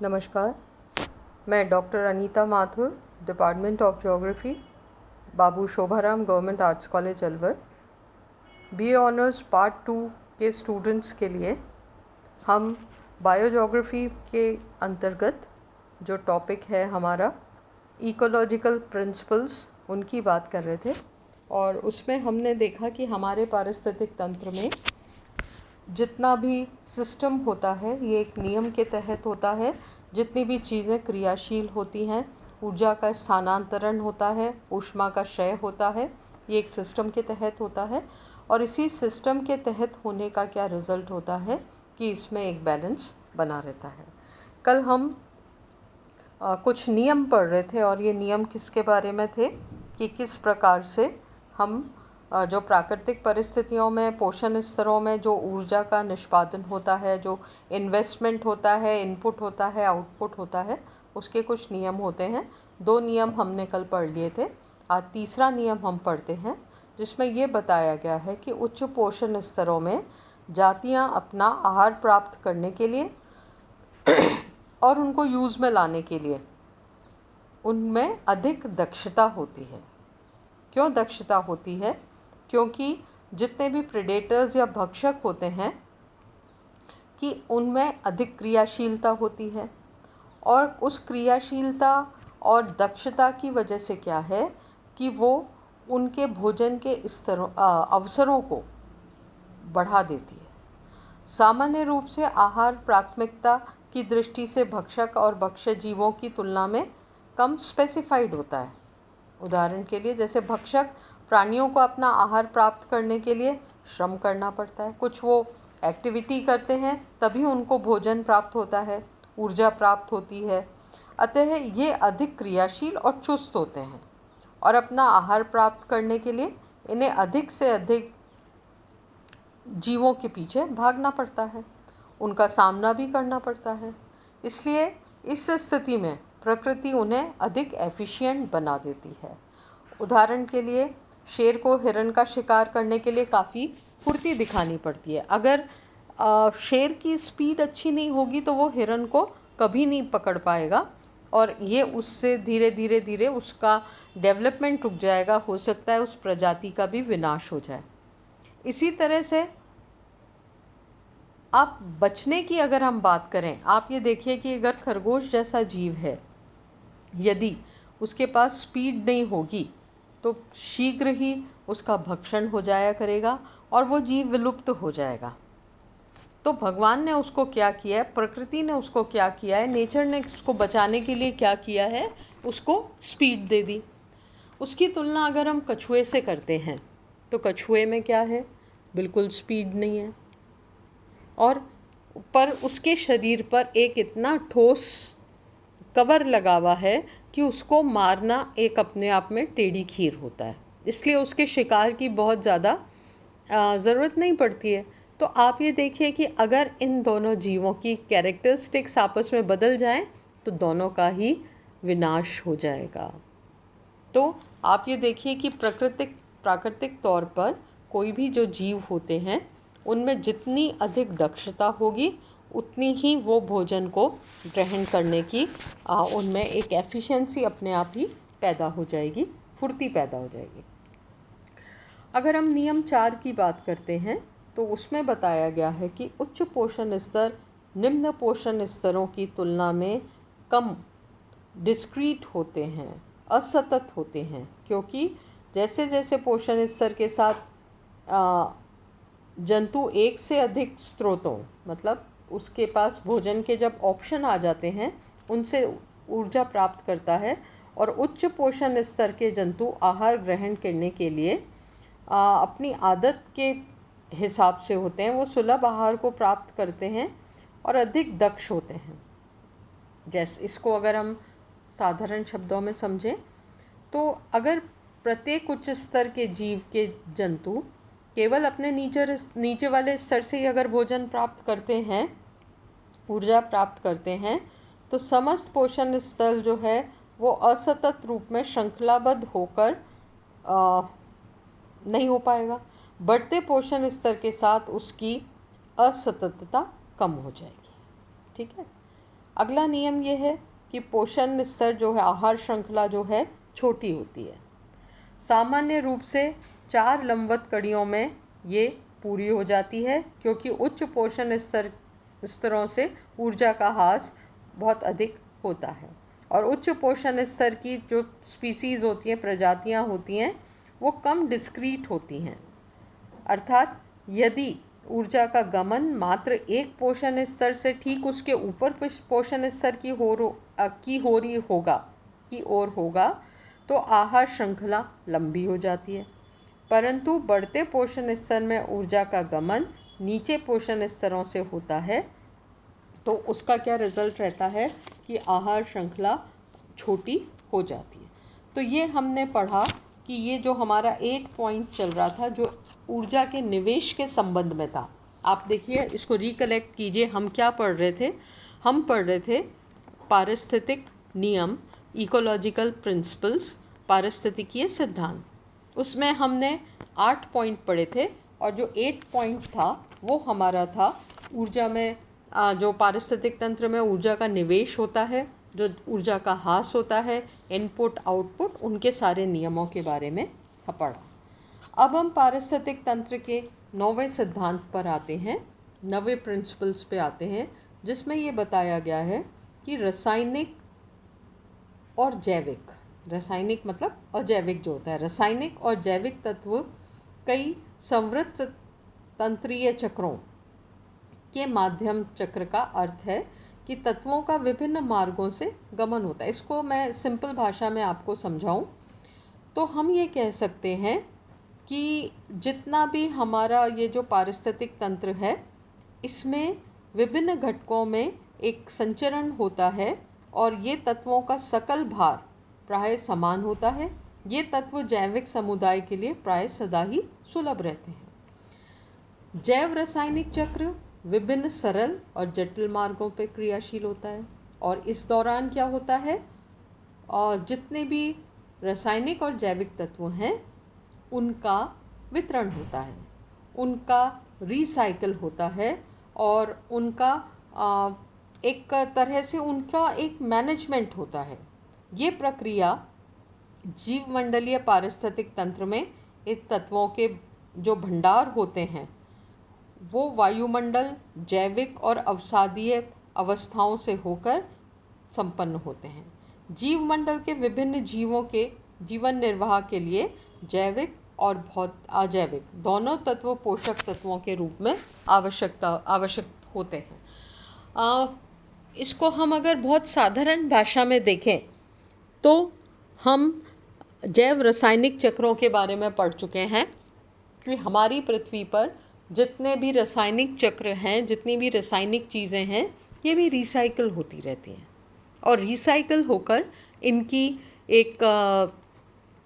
नमस्कार, मैं doctor Anita Mathur, department of geography, Babu Shobharam government arts college Alwar, BA honours part 2 के students के लिए हम बायोज्योग्राफी के अंतर्गत जो टॉपिक है हमारा इकोलॉजिकल प्रिंसिपल्स, उनकी बात कर रहे थे। और उसमें हमने देखा कि हमारे पारिस्थितिक तंत्र में जितना भी सिस्टम होता है ये एक नियम के तहत होता है। जितनी भी चीज़ें क्रियाशील होती हैं, ऊर्जा का स्थानांतरण होता है, ऊष्मा का क्षय होता है, ये एक सिस्टम के तहत होता है। और इसी सिस्टम के तहत होने का क्या रिज़ल्ट होता है कि इसमें एक बैलेंस बना रहता है। कल हम कुछ नियम पढ़ रहे थे और ये नियम किसके बारे में थे कि किस प्रकार से हम जो प्राकृतिक परिस्थितियों में पोषण स्तरों में जो ऊर्जा का निष्पादन होता है, जो इन्वेस्टमेंट होता है, इनपुट होता है, आउटपुट होता है, उसके कुछ नियम होते हैं। 2 नियम हमने कल पढ़ लिए थे। आज तीसरा नियम हम पढ़ते हैं जिसमें ये बताया गया है कि उच्च पोषण स्तरों में जातियां अपना आहार प्राप्त करने के लिए और उनको यूज़ में लाने के लिए उनमें अधिक दक्षता होती है। क्यों दक्षता होती है? क्योंकि जितने भी प्रेडेटर्स या भक्षक होते हैं कि उनमें अधिक क्रियाशीलता होती है, और उस क्रियाशीलता और दक्षता की वजह से क्या है कि वो उनके भोजन के अवसरों को बढ़ा देती है। सामान्य रूप से आहार प्राथमिकता की दृष्टि से भक्षक और भक्ष्य जीवों की तुलना में कम स्पेसिफाइड होता है। उदाहरण के लिए जैसे भक्षक प्राणियों को अपना आहार प्राप्त करने के लिए श्रम करना पड़ता है, कुछ वो एक्टिविटी करते हैं तभी उनको भोजन प्राप्त होता है, ऊर्जा प्राप्त होती है। अतः ये अधिक क्रियाशील और चुस्त होते हैं और अपना आहार प्राप्त करने के लिए इन्हें अधिक से अधिक जीवों के पीछे भागना पड़ता है, उनका सामना भी करना पड़ता है। इसलिए इस स्थिति में प्रकृति उन्हें अधिक एफिशिएंट बना देती है। उदाहरण के लिए शेर को हिरण का शिकार करने के लिए काफ़ी फुर्ती दिखानी पड़ती है। अगर शेर की स्पीड अच्छी नहीं होगी तो वो हिरण को कभी नहीं पकड़ पाएगा और ये उससे धीरे धीरे उसका डेवलपमेंट रुक जाएगा। हो सकता है उस प्रजाति का भी विनाश हो जाए। इसी तरह से आप बचने की अगर हम बात करें, आप ये देखिए कि अगर खरगोश जैसा जीव है, यदि उसके पास स्पीड नहीं होगी तो शीघ्र ही उसका भक्षण हो जाया करेगा और वो जीव विलुप्त हो जाएगा। तो भगवान ने उसको क्या किया है, प्रकृति ने उसको क्या किया है, नेचर ने उसको बचाने के लिए क्या किया है, उसको स्पीड दे दी। उसकी तुलना अगर हम कछुए से करते हैं तो कछुए में क्या है, बिल्कुल स्पीड नहीं है, और पर उसके शरीर पर एक इतना ठोस कवर लगा हुआ है कि उसको मारना एक अपने आप में टेढ़ी खीर होता है। इसलिए उसके शिकार की बहुत ज़्यादा ज़रूरत नहीं पड़ती है। तो आप ये देखिए कि अगर इन दोनों जीवों की कैरेक्टरिस्टिक्स आपस में बदल जाएं तो दोनों का ही विनाश हो जाएगा। तो आप ये देखिए कि प्राकृतिक तौर पर कोई भी जो जीव होते हैं उनमें जितनी अधिक दक्षता होगी उतनी ही वो भोजन को ग्रहण करने की उनमें एक एफिशिएंसी अपने आप ही पैदा हो जाएगी, फुर्ती पैदा हो जाएगी। अगर हम नियम 4 की बात करते हैं तो उसमें बताया गया है कि उच्च पोषण स्तर निम्न पोषण स्तरों की तुलना में कम डिस्क्रीट होते हैं, असतत होते हैं, क्योंकि जैसे जैसे पोषण स्तर के साथ जंतु एक से अधिक स्रोतों, मतलब उसके पास भोजन के जब ऑप्शन आ जाते हैं उनसे ऊर्जा प्राप्त करता है, और उच्च पोषण स्तर के जंतु आहार ग्रहण करने के लिए अपनी आदत के हिसाब से होते हैं, वो सुलभ आहार को प्राप्त करते हैं और अधिक दक्ष होते हैं। जैसे इसको अगर हम साधारण शब्दों में समझें तो अगर प्रत्येक उच्च स्तर के जीव के जंतु केवल अपने नीचे वाले स्तर से ही अगर भोजन प्राप्त करते हैं, ऊर्जा प्राप्त करते हैं, तो समस्त पोषण स्तर जो है वो असतत रूप में श्रृंखलाबद्ध होकर नहीं हो पाएगा। बढ़ते पोषण स्तर के साथ उसकी असततता कम हो जाएगी। ठीक है। अगला नियम ये है कि पोषण स्तर जो है, आहार श्रृंखला जो है छोटी होती है। सामान्य रूप से 4 लंबवत कड़ियों में ये पूरी हो जाती है, क्योंकि उच्च पोषण स्तरों से ऊर्जा का ह्रास बहुत अधिक होता है। और उच्च पोषण स्तर की जो स्पीसीज़ होती हैं, प्रजातियां होती हैं, वो कम डिस्क्रीट होती हैं। अर्थात यदि ऊर्जा का गमन मात्र एक पोषण स्तर से ठीक उसके ऊपर पोषण स्तर की ओर होगा तो आहार श्रृंखला लंबी हो जाती है। परंतु बढ़ते पोषण स्तर में ऊर्जा का गमन नीचे पोषण स्तरों से होता है तो उसका क्या रिजल्ट रहता है कि आहार श्रृंखला छोटी हो जाती है। तो ये हमने पढ़ा कि ये जो हमारा 8 पॉइंट चल रहा था जो ऊर्जा के निवेश के संबंध में था। आप देखिए, इसको रिकलेक्ट कीजिए, हम क्या पढ़ रहे थे? हम पढ़ रहे थे पारिस्थितिक नियम, इकोलॉजिकल प्रिंसिपल्स, पारिस्थितिकीय सिद्धांत। उसमें हमने 8 पॉइंट पढ़े थे और जो 8 पॉइंट था वो हमारा था ऊर्जा में जो पारिस्थितिक तंत्र में ऊर्जा का निवेश होता है, जो ऊर्जा का ह्रास होता है, इनपुट आउटपुट, उनके सारे नियमों के बारे में पढ़ा। अब हम पारिस्थितिक तंत्र के 9वें सिद्धांत पर आते हैं, 9वें प्रिंसिपल्स पे आते हैं, जिसमें ये बताया गया है कि रासायनिक और जैविक, रासायनिक मतलब अजैविक जो होता है, रासायनिक और जैविक तत्व कई संवृत्त तंत्रीय चक्रों के माध्यम चक्र का अर्थ है कि तत्वों का विभिन्न मार्गों से गमन होता है। इसको मैं सिंपल भाषा में आपको समझाऊं तो हम ये कह सकते हैं कि जितना भी हमारा ये जो पारिस्थितिक तंत्र है, इसमें विभिन्न घटकों में एक संचरण होता है और ये तत्वों का सकल भार प्राय समान होता है। ये तत्व जैविक समुदाय के लिए प्राय सदा ही सुलभ रहते हैं। जैव रासायनिक चक्र विभिन्न सरल और जटिल मार्गों पर क्रियाशील होता है और इस दौरान क्या होता है, और जितने भी रासायनिक और जैविक तत्व हैं उनका वितरण होता है, उनका रिसाइकल होता है और उनका एक तरह से उनका एक मैनेजमेंट होता है। ये प्रक्रिया जीवमंडलीय पारिस्थितिक तंत्र में इन तत्वों के जो भंडार होते हैं वो वायुमंडल, जैविक और अवसादीय अवस्थाओं से होकर संपन्न होते हैं। जीवमंडल के विभिन्न जीवों के जीवन निर्वाह के लिए जैविक और अजैविक दोनों तत्व पोषक तत्वों के रूप में आवश्यक होते हैं। इसको हम अगर बहुत साधारण भाषा में देखें तो हम जैव रासायनिक चक्रों के बारे में पढ़ चुके हैं कि हमारी पृथ्वी पर जितने भी रासायनिक चक्र हैं, जितनी भी रासायनिक चीज़ें हैं, ये भी रिसाइकल होती रहती हैं और रिसाइकल होकर इनकी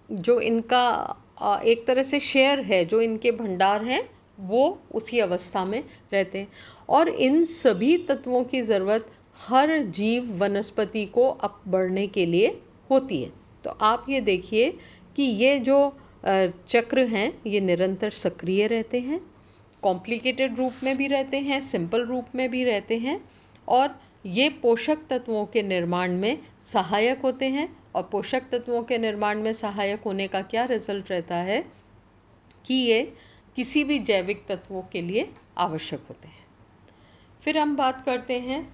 जो इनका एक तरह से शेयर है, जो इनके भंडार हैं, वो उसी अवस्था में रहते हैं। और इन सभी तत्वों की ज़रूरत हर जीव वनस्पति को अब बढ़ने के लिए होती है। तो आप ये देखिए कि ये जो चक्र हैं ये निरंतर सक्रिय रहते हैं, कॉम्प्लिकेटेड रूप में भी रहते हैं, सिंपल रूप में भी रहते हैं और ये पोषक तत्वों के निर्माण में सहायक होते हैं। और पोषक तत्वों के निर्माण में सहायक होने का क्या रिजल्ट रहता है कि ये किसी भी जैविक तत्वों के लिए आवश्यक होते हैं। फिर हम बात करते हैं,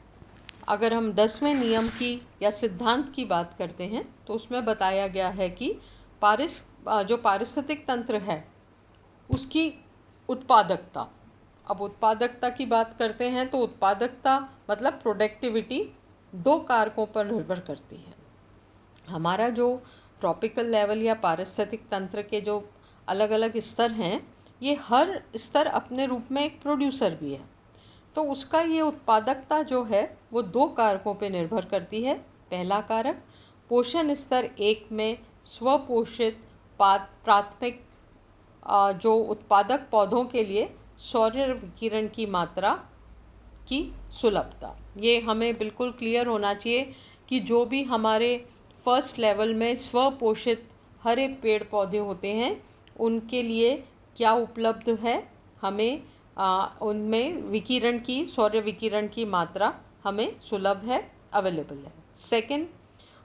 अगर हम 10वें नियम की या सिद्धांत की बात करते हैं तो उसमें बताया गया है कि जो पारिस्थितिक तंत्र है उसकी उत्पादकता, अब उत्पादकता की बात करते हैं तो उत्पादकता मतलब प्रोडक्टिविटी 2 कारकों पर निर्भर करती है। हमारा जो ट्रॉपिकल लेवल या पारिस्थितिक तंत्र के जो अलग अलग स्तर हैं, ये हर स्तर अपने रूप में एक प्रोड्यूसर भी है, तो उसका ये उत्पादकता जो है वो 2 कारकों पे निर्भर करती है। पहला कारक, पोषण स्तर 1 में स्वपोषित प्राथमिक जो उत्पादक पौधों के लिए सौर विकिरण की मात्रा की सुलभता। ये हमें बिल्कुल क्लियर होना चाहिए कि जो भी हमारे फर्स्ट लेवल में स्वपोषित हरे पेड़ पौधे होते हैं उनके लिए क्या उपलब्ध है, हमें उनमें विकिरण की, सौर विकिरण की मात्रा हमें सुलभ है। अवेलेबल है। सेकंड,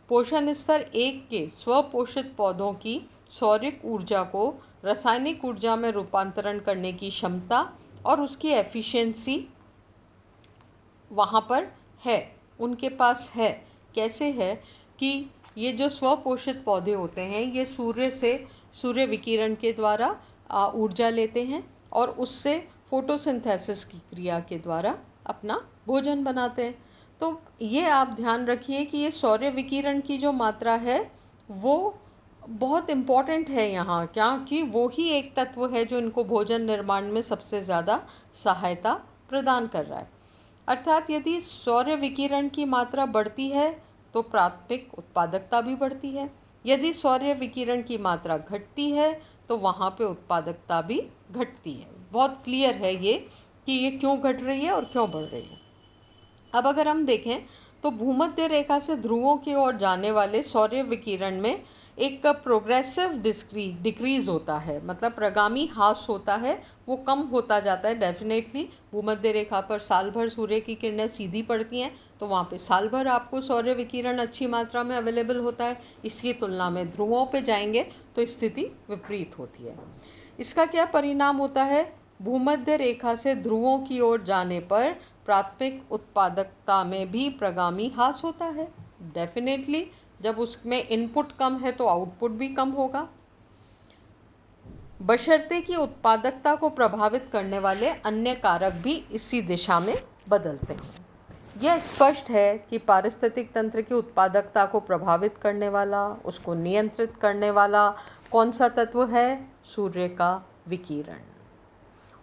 पोषण स्तर 1 के स्वपोषित पौधों की सौरिक ऊर्जा को रासायनिक ऊर्जा में रूपांतरण करने की क्षमता और उसकी एफिशिएंसी वहाँ पर है, उनके पास है। कैसे है कि ये जो स्वपोषित पौधे होते हैं ये सूर्य विकिरण के द्वारा ऊर्जा लेते हैं और उससे फोटोसिंथेसिस की क्रिया के द्वारा अपना भोजन बनाते हैं। तो ये आप ध्यान रखिए कि ये सौर्य विकिरण की जो मात्रा है वो बहुत इम्पॉर्टेंट है यहाँ, क्योंकि वो ही एक तत्व है जो इनको भोजन निर्माण में सबसे ज़्यादा सहायता प्रदान कर रहा है। अर्थात यदि सौर्य विकिरण की मात्रा बढ़ती है तो प्राथमिक उत्पादकता भी बढ़ती है, यदि सौर्य विकिरण की मात्रा घटती है तो वहाँ पे उत्पादकता भी घटती है। बहुत क्लियर है ये कि ये क्यों घट रही है और क्यों बढ़ रही है। अब अगर हम देखें तो भूमध्य रेखा से ध्रुवों की ओर जाने वाले सौर्य विकिरण में एक प्रोग्रेसिव डिक्रीज़ होता है, मतलब प्रगामी ह्रास होता है, वो कम होता जाता है। डेफिनेटली भूमध्य रेखा पर साल भर सूर्य की किरणें सीधी पड़ती हैं तो वहाँ पे साल भर आपको सौर्य विकिरण अच्छी मात्रा में अवेलेबल होता है। इसकी तुलना में ध्रुवों पे जाएंगे तो स्थिति विपरीत होती है। इसका क्या परिणाम होता है? भूमध्य रेखा से ध्रुवों की ओर जाने पर प्राथमिक उत्पादकता में भी प्रगामी ह्रास होता है। डेफिनेटली जब उसमें इनपुट कम है तो आउटपुट भी कम होगा, बशर्ते कि उत्पादकता को प्रभावित करने वाले अन्य कारक भी इसी दिशा में बदलते हैं। यह स्पष्ट है कि पारिस्थितिक तंत्र की उत्पादकता को प्रभावित करने वाला, उसको नियंत्रित करने वाला कौन सा तत्व है? सूर्य का विकिरण।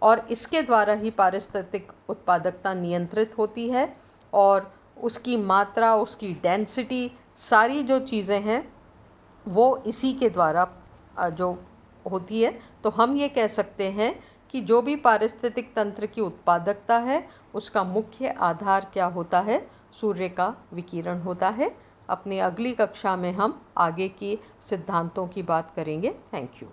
और इसके द्वारा ही पारिस्थितिक उत्पादकता नियंत्रित होती है और उसकी मात्रा, उसकी डेंसिटी, सारी जो चीज़ें हैं वो इसी के द्वारा जो होती है। तो हम ये कह सकते हैं कि जो भी पारिस्थितिक तंत्र की उत्पादकता है उसका मुख्य आधार क्या होता है? सूर्य का विकिरण होता है। अपनी अगली कक्षा में हम आगे के सिद्धांतों की बात करेंगे। Thank you.